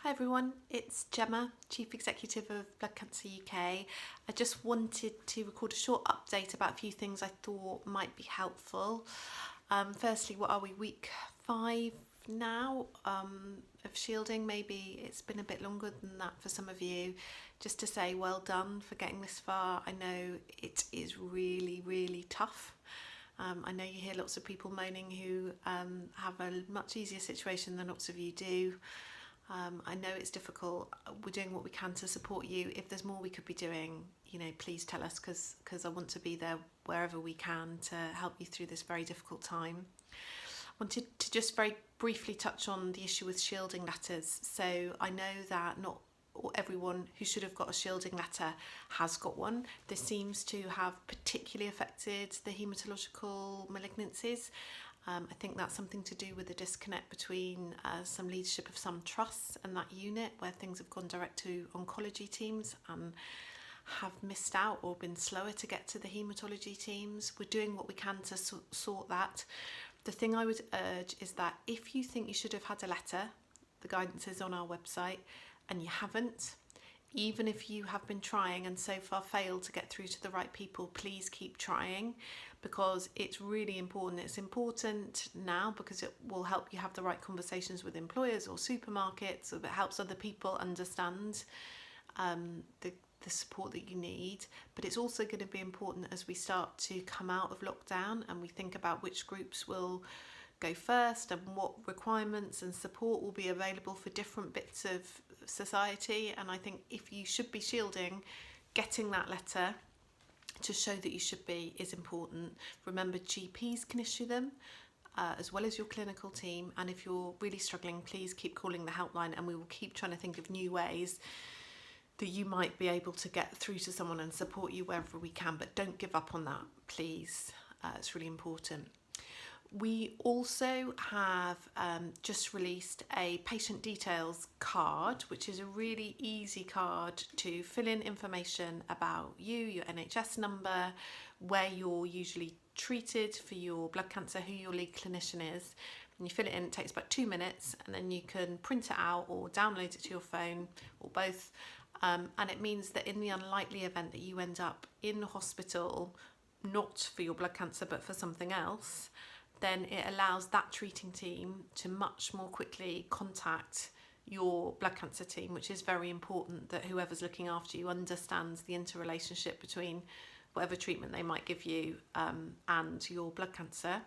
Hi everyone, it's Gemma, Chief Executive of Blood Cancer UK. I just wanted to record a short update about a few things I thought might be helpful. Firstly, what are we, week 5 now of shielding? Maybe it's been a bit longer than that for some of you. Just to say well done for getting this far. I know it is really, really tough. I know you hear lots of people moaning who have a much easier situation than lots of you do. I know it's difficult. We're doing what we can to support you. If there's more we could be doing, please tell us, because I want to be there wherever we can to help you through this very difficult time. I wanted to just very briefly touch on the issue with shielding letters. So I know that not everyone who should have got a shielding letter has got one. This seems to have particularly affected the haematological malignancies. I think that's something to do with the disconnect between some leadership of some trusts and that unit, where things have gone direct to oncology teams and have missed out or been slower to get to the haematology teams. We're doing what we can to sort that. The thing I would urge is that if you think you should have had a letter, the guidance is on our website, and you haven't, even if you have been trying and so far failed to get through to the right people, please keep trying, because it's really important. It's important now because it will help you have the right conversations with employers or supermarkets, so it helps other people understand the support that you need. But it's also going to be important as we start to come out of lockdown and we think about which groups will go first and what requirements and support will be available for different bits of society. And I think if you should be shielding, getting that letter to show that you should be is important. Remember, GPs can issue them as well as your clinical team, and if you're really struggling, please keep calling the helpline and we will keep trying to think of new ways that you might be able to get through to someone and support you wherever we can. But don't give up on that, please. It's really important. We also have just released a patient details card, which is a really easy card to fill in information about you, your NHS number, where you're usually treated for your blood cancer, who your lead clinician is. And you fill it in, it takes about 2 minutes, and then you can print it out or download it to your phone or both. And it means that in the unlikely event that you end up in hospital, not for your blood cancer but for something else, then it allows that treating team to much more quickly contact your blood cancer team, which is very important, that whoever's looking after you understands the interrelationship between whatever treatment they might give you and your blood cancer.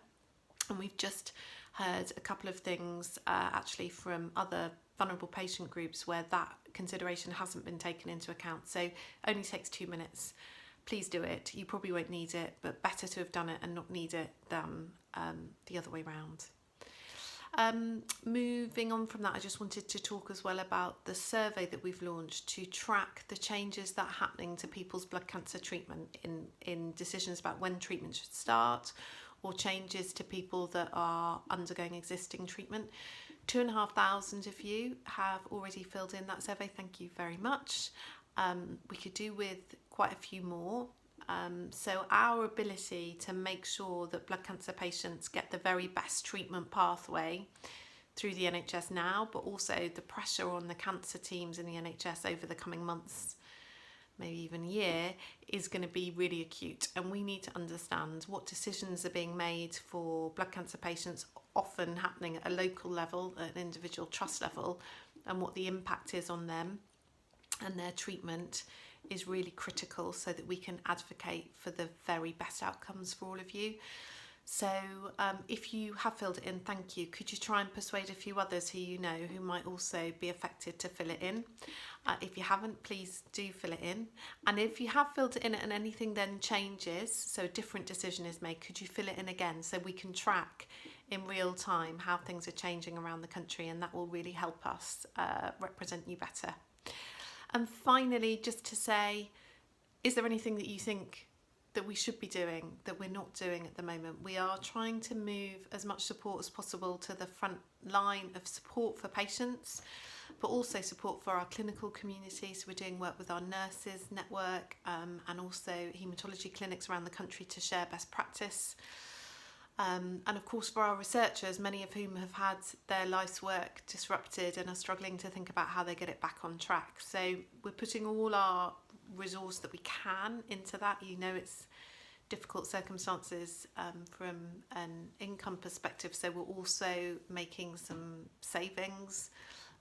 And we've just heard a couple of things actually from other vulnerable patient groups where that consideration hasn't been taken into account. So it only takes 2 minutes. Please do it. You probably won't need it, but better to have done it and not need it than the other way round. Moving on from that, I just wanted to talk as well about the survey that we've launched to track the changes that are happening to people's blood cancer treatment in decisions about when treatment should start, or changes to people that are undergoing existing treatment. 2,500 of you have already filled in that survey. Thank you very much. We could do with quite a few more. So our ability to make sure that blood cancer patients get the very best treatment pathway through the NHS now, but also the pressure on the cancer teams in the NHS over the coming months, maybe even year, is going to be really acute. And we need to understand what decisions are being made for blood cancer patients, often happening at a local level, at an individual trust level, and what the impact is on them and their treatment is really critical, so that we can advocate for the very best outcomes for all of you. So if you have filled it in, thank you. Could you try and persuade a few others who you know who might also be affected to fill it in? If you haven't, please do fill it in. And if you have filled it in and anything then changes, so a different decision is made, could you fill it in again, so we can track in real time how things are changing around the country, and that will really help us represent you better. And finally, just to say, is there anything that you think that we should be doing that we're not doing at the moment? We are trying to move as much support as possible to the front line of support for patients, but also support for our clinical community. So we're doing work with our nurses network and also haematology clinics around the country to share best practice. And of course, for our researchers, many of whom have had their life's work disrupted and are struggling to think about how they get it back on track. So we're putting all our resource that we can into that. You know, it's difficult circumstances from an income perspective. So we're also making some savings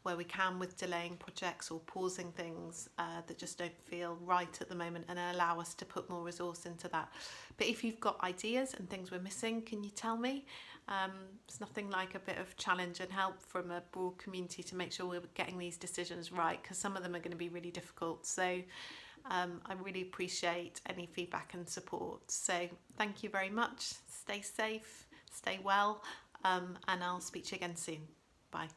where we can with delaying projects or pausing things that just don't feel right at the moment, and allow us to put more resource into that. But if you've got ideas and things we're missing, can you tell me? It's nothing like a bit of challenge and help from a broad community to make sure we're getting these decisions right, because some of them are going to be really difficult. So I really appreciate any feedback and support. So thank you very much. Stay safe, stay well, and I'll speak to you again soon. Bye.